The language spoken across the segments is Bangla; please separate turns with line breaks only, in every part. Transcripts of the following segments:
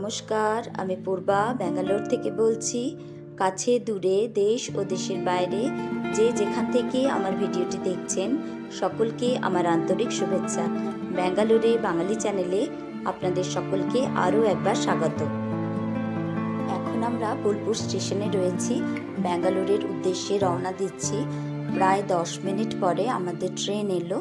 নমস্কার, আমি পূর্বা ব্যাঙ্গালোর থেকে বলছি। কাছে দূরে দেশ ও দেশের বাইরে যে যেখান থেকে আমার ভিডিওটি দেখছেন সকলকে আমার আন্তরিক শুভেচ্ছা। ব্যাঙ্গালোরে বাঙালি চ্যানেলে আপনাদের সকলকে আরও একবার স্বাগত। এখন আমরা বোলপুর স্টেশনে রয়েছি, ব্যাঙ্গালোরের উদ্দেশ্যে রওনা দিচ্ছি। প্রায় 10 মিনিট পরে আমাদের ট্রেন এলো।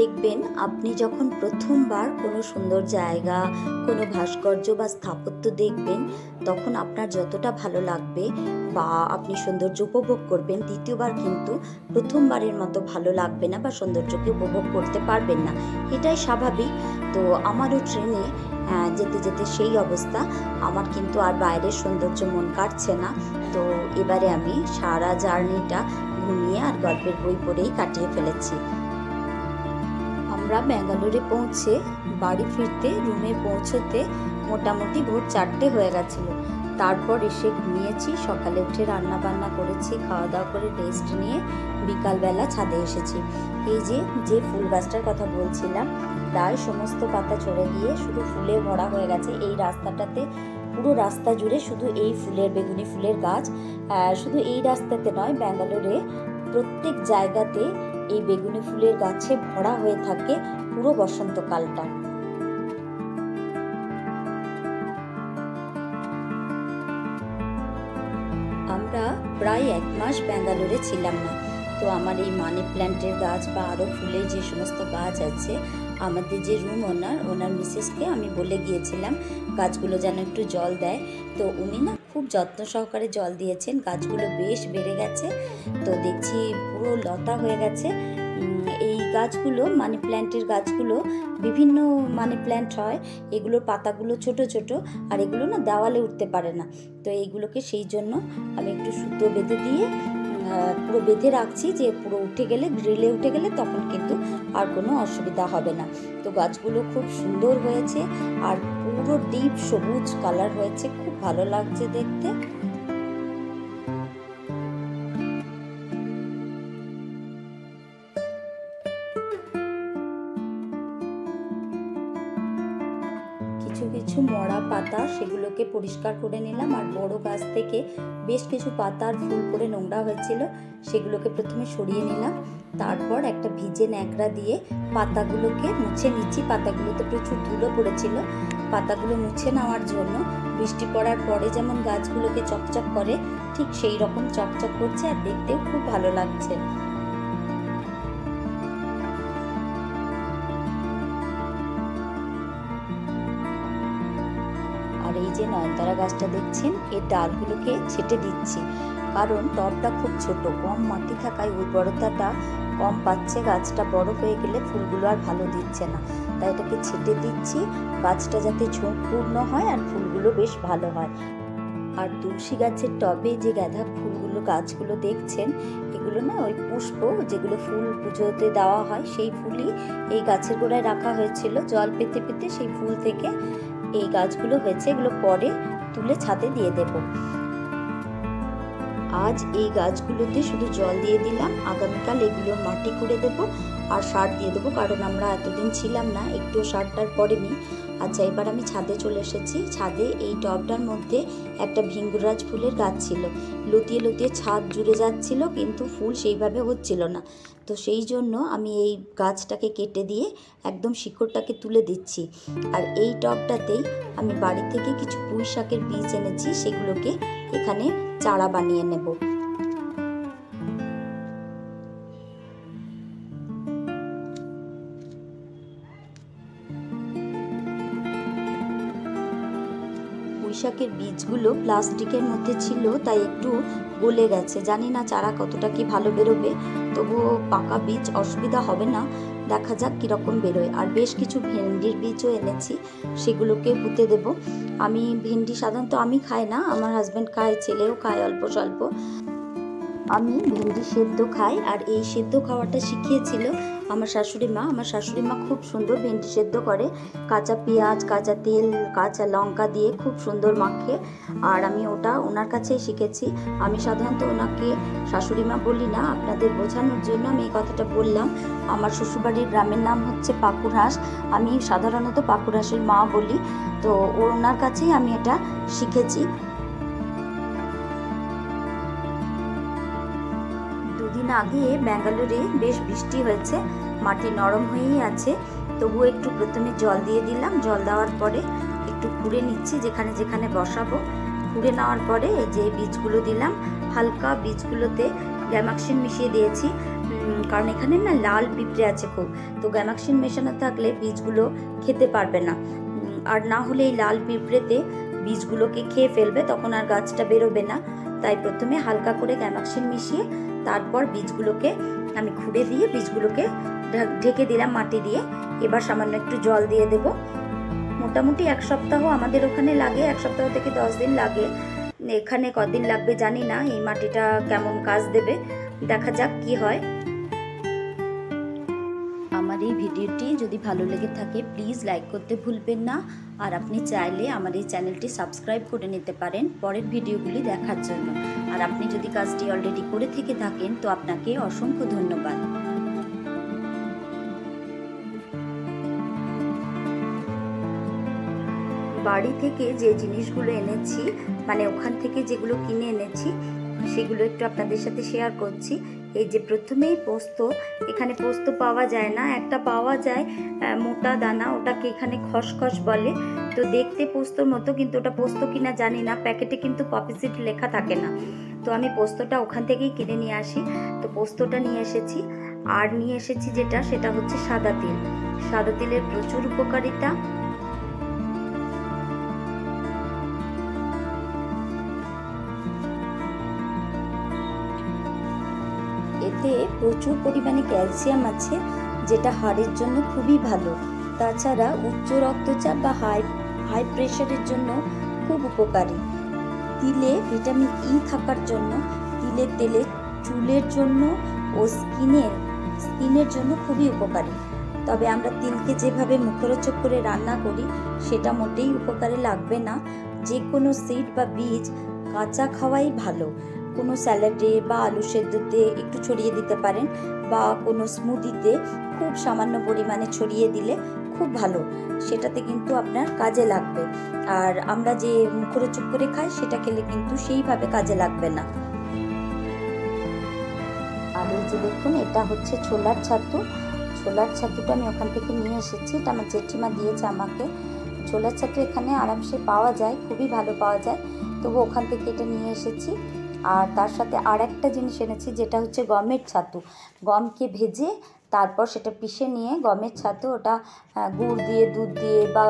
দেখবেন আপনি যখন প্রথমবার কোনো সুন্দর জায়গা, কোনো ভাস্কর্য বা স্থাপত্য দেখবেন, তখন আপনার যতটা ভালো লাগবে বা আপনি সৌন্দর্য উপভোগ করবেন, দ্বিতীয়বার কিন্তু প্রথমবারের মতো ভালো লাগবে না বা সৌন্দর্যকে উপভোগ করতে পারবেন না। এটাই স্বাভাবিক। তো আমারও ট্রেনে যেতে যেতে সেই অবস্থা। আমার কিন্তু আর বাইরের সৌন্দর্য মন কাটছে না। তো এবারে আমি সারা জার্নিটা ঘুমিয়ে আর গল্পের বই পড়েই কাটিয়ে ফেলেছি। আমরা ব্যাঙ্গালোরে পৌঁছে বাড়ি ফিরতে, রুমে পৌঁছতে মোটামুটি ভোর 4টে হয়ে গেছিলো। তারপর এসে ঘুমিয়েছি। সকালে উঠে রান্না বান্না করেছি, খাওয়া দাওয়া করে রেস্ট নিয়ে বিকালবেলা ছাদে এসেছি। এই যে ফুল গাছটার কথা বলছিলাম, প্রায় সমস্ত পাতা ঝরে গিয়ে শুধু ফুলে ভরা হয়ে গেছে। এই রাস্তাটাতে পুরো রাস্তা জুড়ে শুধু এই ফুলের, বেগুনি ফুলের গাছ। শুধু এই রাস্তাতে নয়, ব্যাঙ্গালোরে প্রত্যেক জায়গাতে এই বেগুনি ফুলের গাছে ভরা হয়ে থাকে পুরো বসন্তকালটা। আমরা প্রায় 1 মাস ব্যাঙ্গালোরে ছিলাম না। তো আমার এই মানি প্ল্যান্টের গাছ বা আরও ফুলের যে সমস্ত গাছ আছে, আমাদের যে রুম ওনার মিসেসকে আমি বলে গিয়েছিলাম গাছগুলো যেন একটু জল দেয়। তো উনি না খুব যত্ন সহকারে জল দিয়েছেন। গাছগুলো বেশ বেড়ে গেছে। তো দেখছি পুরো লতা হয়ে গেছে। এই গাছগুলো, মানি প্ল্যান্টের গাছগুলো, বিভিন্ন মানি প্ল্যান্ট হয়, এগুলোর পাতাগুলো ছোট ছোট, আর এগুলো না দেওয়ালে উঠতে পারে না। তো এইগুলোকে সেই জন্য আমি একটু সুতো বেঁধে দিয়ে পুরো বেঁধে রাখছি, যে পুরো উঠে গেলে, গ্রিলে উঠে গেলে তখন কিন্তু আর কোনো অসুবিধা হবে না। তো গাছগুলো খুব সুন্দর হয়েছে আর পুরো ডিপ সবুজ কালার হয়েছে, খুব ভালো লাগছে দেখতে। কিছু কিছু মরা পাতা, সেগুলোকে পরিষ্কার করে নিলাম। আর বড় গাছ থেকে বেশ কিছু পাতা আর ফুল করে নোংরা হয়েছিল, সেগুলোকে প্রথমে সরিয়ে নিলাম। তারপর একটা ভিজে ন্যাকড়া দিয়ে পাতাগুলোকে মুছে নিচ্ছি। পাতাগুলোতে প্রচুর ধুলো পড়েছিল। পাতাগুলো মুছে নেওয়ার জন্য বৃষ্টি পড়ার পরে যেমন গাছগুলোকে চকচক করে, ঠিক সেই রকম চকচক করছে আর দেখতেও খুব ভালো লাগছে। আর এই যে নয়নতারা গাছটা দেখছেন, এর ডালগুলোকে ছেটে দিচ্ছি, কারণ টবটা খুব ছোট, কম মাটি থাকায় উর্বরতাটা কম পাচ্ছে। গাছটা বড় হয়ে গেলে ফুলগুলো আর ভালো দিচ্ছে না, তাই এটাকে ছেটে দিচ্ছি, গাছটা যাতে ঝোঁকপূর্ণ হয় আর ফুলগুলো বেশ ভালো হয়। আর তুলসী গাছের টবে যে গাঁদা ফুলগুলো, গাছগুলো দেখছেন, এগুলো না ওই পুষ্প, যেগুলো ফুল পুজোতে দেওয়া হয়, সেই ফুলই এই গাছের গোড়ায় রাখা হয়েছিল। জল পেতে পেতে সেই ফুল থেকে এই গাছগুলো হয়েছে। এগুলো পরে তুলে ছাদে দিয়ে দেব। আজ এই গাছগুলোতে শুধু জল দিয়ে দিলাম, আগামীকাল এগুলোর মাটি করে দেব আর সার দিয়ে দেবো, কারণ আমরা এতদিন ছিলাম না, একটু সারটার পরেনি। আচ্ছা, এবার আমি ছাদে চলে এসেছি। ছাদে এই টবটার মধ্যে একটা ভিঙ্গুরাজ ফুলের গাছ ছিল, লতিয়ে লতিয়ে ছাদ জুড়ে যাচ্ছিল, কিন্তু ফুল সেইভাবে হচ্ছিল না। তো সেই জন্য আমি এই গাছটাকে কেটে দিয়ে একদম শিকড়টাকে তুলে দিচ্ছি। আর এই টবটাতেই আমি বাড়ি থেকে কিছু পুঁই শাকের বীজ এনেছি, সেগুলোকে এখানে চারা বানিয়ে নেব। পুঁইশাকের বীজগুলো প্লাস্টিকের মধ্যে ছিল, তাই একটু গলে গেছে। জানি না চারা কতটা কি ভালো বেরোবে, তবুও পাকা বীজ, অসুবিধা হবে না। দেখা যাক কীরকম বেরোয়। আর বেশ কিছু ভেন্ডির বীজও এনেছি, সেগুলোকে পুঁতে দেব। আমি ভেন্ডি সাধারণত আমি খাই না, আমার হাজব্যান্ড খায়, ছেলেও খায় অল্প স্বল্প। আমি ভেন্ডি সেদ্ধ খাই, আর এই সেদ্ধ খাওয়াটা শিখিয়েছিল আমার শাশুড়ি মা খুব সুন্দর ভেন্ডি সেদ্ধ করে, কাঁচা পেঁয়াজ, কাঁচা তেল, কাঁচা লঙ্কা দিয়ে খুব সুন্দর মাখে। আর আমি ওটা ওনার কাছেই শিখেছি। আমি সাধারণত ওনাকে শাশুড়ি মা বলি না, আপনাদের বোঝানোর জন্য আমি এই কথাটা বললাম। আমার শ্বশুরবাড়ির গ্রামের নাম হচ্ছে পাকুড়হাঁস, আমি সাধারণত পাকুড়হাঁসের মা বলি। তো ওনার কাছেই আমি এটা শিখেছি। দুদিন আগে ব্যাঙ্গালোরে বেশ বৃষ্টি হয়েছে, মাটি নরম হয়েই আছে, তবুও একটু প্রথমে জল দিয়ে দিলাম। জল দেওয়ার পরে একটু খুঁড়ে নিচ্ছি যেখানে যেখানে বসাবো। খুঁড়ে নেওয়ার পরে যে বীজগুলো দিলাম, হালকা বীজগুলোতে গ্যামাক্সিন মিশিয়ে দিয়েছি, কারণ এখানে না লাল পিঁপড়ে আছে খুব, তো গ্যামাক্সিন মেশানো থাকলে বীজগুলো খেতে পারবে না, আর না হলে এই লাল পিঁপড়েতে বীজগুলোকে খেয়ে ফেলবে, তখন আর গাছটা বেরোবে না। তাই প্রথমে হালকা করে গ্যামাক্সিন মিশিয়ে তারপর বীজগুলোকে আমি খুঁড়ে দিয়ে বীজগুলোকে ঢেকে দিলাম মাটি দিয়ে। এবার সামান্য একটু জল দিয়ে দেব। মোটামুটি 1 সপ্তাহ আমাদের ওখানে লাগে, 1 সপ্তাহ থেকে 10 দিন লাগে। এখানে কদিন লাগবে জানি না, এই মাটিটা কেমন কাজ দেবে, দেখা যাক কি হয়। আমার এই ভিডিওটি যদি ভালো লেগে থাকে প্লিজ লাইক করতে ভুলবেন না, আর আপনি চাইলে আমার এই চ্যানেলটি সাবস্ক্রাইব করে নিতে পারেন পরের ভিডিওগুলি দেখার জন্য। আর আপনি যদি কাজটি অলরেডি করে থেকে থাকেন তো আপনাকে অসংখ্য ধন্যবাদ। বাড়ি থেকে যে জিনিসগুলো এনেছি, মানে ওখান থেকে যেগুলো কিনে এনেছি সেগুলো একটু আপনাদের সাথে শেয়ার করছি। এই যে প্রথমেই পোস্ত, এখানে পোস্ত পাওয়া যায় না, একটা পাওয়া যায় মোটা দানা, ওটাকে এখানে খসখস বলে। তো দেখতে পোস্তর মতো, কিন্তু ওটা পোস্ত কিনা জানি না, প্যাকেটে কিন্তু পপি সিড লেখা থাকে না। তো আমি পোস্তটা ওখান থেকেই কিনে নিয়ে আসি। তো পোস্তটা নিয়ে এসেছি, আর নিয়ে এসেছি সেটা হচ্ছে সাদা তিল। সাদা তিলের প্রচুর উপকারিতা। এতে প্রচুর পরিমাণে ক্যালসিয়াম আছে, যেটা হাড়ের জন্য খুবই ভালো। তাছাড়া উচ্চ রক্তচাপ বা হাই প্রেশারের জন্য খুব উপকারী। তিলে ভিটামিন ই থাকার জন্য তিলের তেলে চুলের জন্য ও স্কিনের জন্য খুবই উপকারী। তবে আমরা তিলকে যেভাবে মুখরোচক করে রান্না করি সেটা মোটেই উপকারে লাগবে না। যে কোনো সিড বা বীজ কাঁচা খাওয়াই ভালো। কোনো স্যালাডে বা আলু সেদ্ধতে একটু ছড়িয়ে দিতে পারেন, বা কোনো স্মুদিতে খুব সামান্য পরিমাণে ছড়িয়ে দিলে খুব ভালো, সেটাতে কিন্তু আপনার কাজে লাগবে। আর আমরা যে মুখরোচক করে খাই সেটা খেলে কিন্তু সেইভাবে কাজে লাগবে না। আর এই যে দেখুন, এটা হচ্ছে ছোলার ছাতু। ছোলার ছাতুটা আমি ওখান থেকে নিয়ে এসেছি, এটা আমার জেঠিমা দিয়েছে আমাকে। ছোলার ছাতু এখানে আরামসে পাওয়া যায়, খুবই ভালো পাওয়া যায়, তবু ওখান থেকে এটা নিয়ে এসেছি। আর তার সাথে আর একটা জিনিস এনেছি, যেটা হচ্ছে গমের ছাতু। গমকে ভেজে তারপর সেটা পিষে নিয়ে গমের ছাতু, ওটা গুড় দিয়ে, দুধ দিয়ে, বা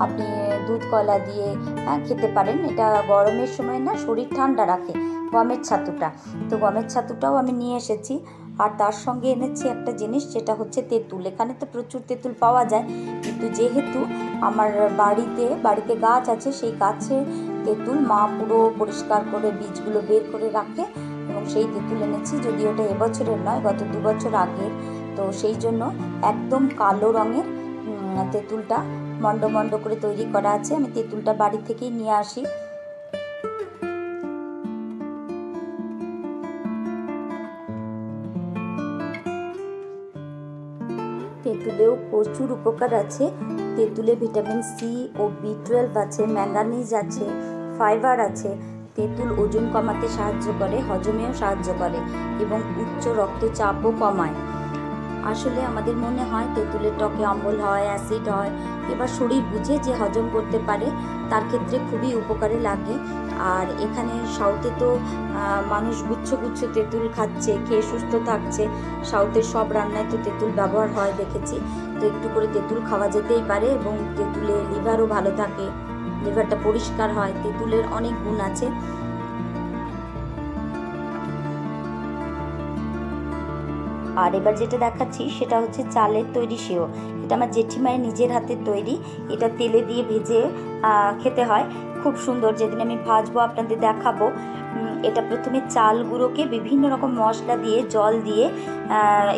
আপনি দুধ কলা দিয়ে খেতে পারেন। এটা গরমের সময় না শরীর ঠান্ডা রাখে গমের ছাতুটা। তো গমের ছাতুটাও আমি নিয়ে এসেছি। আর তার সঙ্গে এনেছি একটা জিনিস, যেটা হচ্ছে তেঁতুল। এখানে তো প্রচুর তেঁতুল পাওয়া যায়, কিন্তু যেহেতু আমার বাড়িতে গাছ আছে, সেই গাছে তেঁতুল মা পুরো পরিষ্কার করে বীজগুলো বের করে রাখে, এবং সেই তেঁতুল এনেছি। যদি ওটা এবছরের নয়, গত 2 বছর আগের, তো সেই জন্য একদম কালো রঙের তেঁতুলটা মন্ড মন্ড করে তৈরি করা আছে। আমি তেঁতুলটা বাড়ি থেকেই নিয়ে আসি। তেঁতুলেও প্রচুর উপকার আছে। তেঁতুলে ভিটামিন সি ও B12 আছে, ম্যাঙ্গানিজ আছে, ফাইবার আছে। তেঁতুল ওজন কমাতে সাহায্য করে, হজমেও সাহায্য করে, এবং উচ্চ রক্তচাপও কমায়। আসলে আমাদের মনে হয় তেঁতুলের টকে অম্বল হয়, অ্যাসিড হয়, এবার শরীর বুঝে যে হজম করতে পারে তার ক্ষেত্রে খুবই উপকারে লাগে। আর এখানে সাউথে তো মানুষ গুচ্ছ গুচ্ছ তেঁতুল খাচ্ছে, খেয়ে সুস্থ থাকছে। সাউথের সব রান্নায় তো তেঁতুল ব্যবহার হয় দেখেছি। তো একটু করে তেঁতুল খাওয়া যেতেই পারে, এবং তেঁতুলে লিভারও ভালো থাকে, লিভারটা পরিষ্কার হয়। তেঁতুলের অনেক গুণ আছে। আর এবার যেটা দেখাচ্ছি সেটা হচ্ছে চালের তৈরি সেও। এটা আমার জেঠিমায়ের নিজের হাতের তৈরি। এটা তেলে দিয়ে ভেজে খেতে হয়, খুব সুন্দর। যেদিন আমি ভাজবো আপনাদের দেখাবো। এটা প্রথমে চাল গুঁড়োকে বিভিন্ন রকম মশলা দিয়ে জল দিয়ে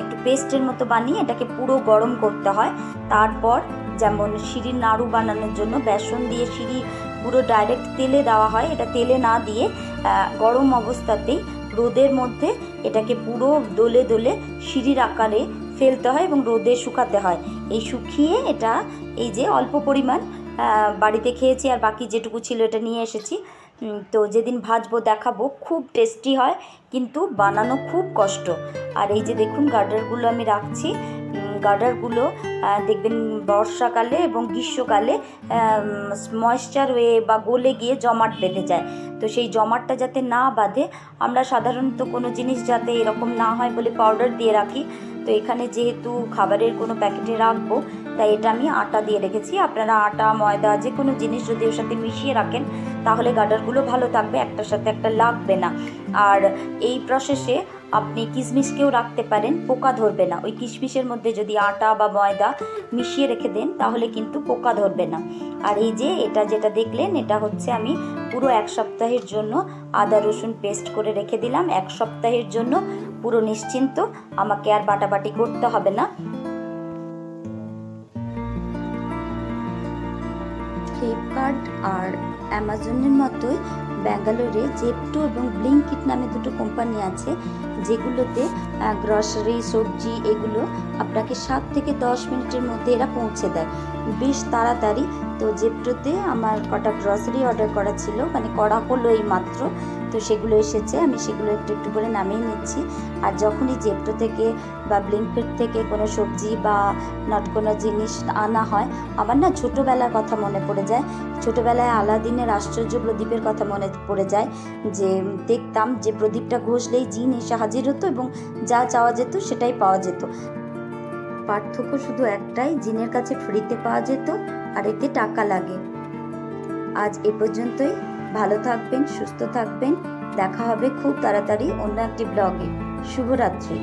একটু পেস্টের মতো বানিয়ে এটাকে পুরো গরম করতে হয়। তারপর যেমন সিঁড়ির নাড়ু বানানোর জন্য বেসন দিয়ে সিঁড়ি পুরো ডাইরেক্ট তেলে দেওয়া হয়, এটা তেলে না দিয়ে গরম অবস্থাতেই রোদের মধ্যে এটাকে পুরো দোলে দোলে সিঁড়ির আকারে ফেলতে হয় এবং রোদে শুকাতে হয়। এই শুকিয়ে এটা এই যে অল্প পরিমাণ বাড়িতে খেয়েছি, আর বাকি যেটুকু ছিল এটা নিয়ে এসেছি। তো যেদিন ভাজবো দেখাবো। খুব টেস্টি হয়, কিন্তু বানানো খুব কষ্ট। আর এই যে দেখুন গার্ডারগুলো আমি রাখছি। গার্ডারগুলো দেখবেন বর্ষাকালে এবং গ্রীষ্মকালে ময়েশ্চার হয়ে বা গলে গিয়ে জমাট বেঁধে যায়। তো সেই জমাটটা যাতে না বাঁধে, আমরা সাধারণত কোনো জিনিস যাতে এরকম না হয় বলে পাউডার দিয়ে রাখি। তো এখানে যেহেতু খাবারের কোনো প্যাকেটে রাখবো, তাই এটা আমি আটা দিয়ে রেখেছি। আপনারা আটা, ময়দা যে কোনো জিনিস যদি ওর সাথে মিশিয়ে রাখেন তাহলে গার্ডারগুলো ভালো থাকবে, একটার সাথে একটা লাগবে না। আর এই প্রসেসে আপনি কিশমিশকেও রাখতে পারেন, পোকা ধরবে না। ওই কিশমিশের মধ্যে যদি আটা বা ময়দা মিশিয়ে রেখে দেন তাহলে কিন্তু পোকা ধরবে না। আর এই যে এটা যেটা দেখলেন, এটা হচ্ছে আমি পুরো 1 সপ্তাহের জন্য আদা রসুন পেস্ট করে রেখে দিলাম। 1 সপ্তাহের জন্য পুরো নিশ্চিন্ত, আমাকে আর বাটাবাটি করতে হবে না। ফ্লিপকার্ট আর অ্যামাজনের মতোই ব্যাঙ্গালোরে জেপ্টো এবং ব্লিঙ্কিট নামে দুটো কোম্পানি আছে, যেগুলোতে গ্রসারি, সবজি এগুলো আপনাকে 7 থেকে 10 মিনিটের মধ্যে এরা পৌঁছে দেয়, বেশ তাড়াতাড়ি। তো জেপ্টোতে আমার কটা গ্রসারি অর্ডার করা ছিল, মানে করা হলো এই মাত্র। তো সেগুলো এসেছে, আমি সেগুলো একটু একটু করে নামিয়ে নিচ্ছি। আর যখনই জেপ্টো থেকে বা ব্লিঙ্কিট থেকে কোনো সবজি বা নট কোনো জিনিস আনা হয়, আমার না ছোটোবেলার কথা মনে পড়ে যায়। ছোটোবেলায় আলাদিনের আশ্চর্য প্রদীপের কথা মনে পড়ে যায়, যে দেখতাম যে প্রদীপটা ঘষলেই জিন এসে হাজির হতো এবং যা চাওয়া যেত সেটাই পাওয়া যেত। পার্থক্য শুধু একটাই, জিনের কাছে ফ্রিতে পাওয়া যেত আর এতে টাকা লাগে। আজ এ পর্যন্তই। ভালো থাকবেন, সুস্থ থাকবেন। দেখা হবে খুব তাড়াতাড়ি অন্য একটি ব্লগে। শুভরাত্রি।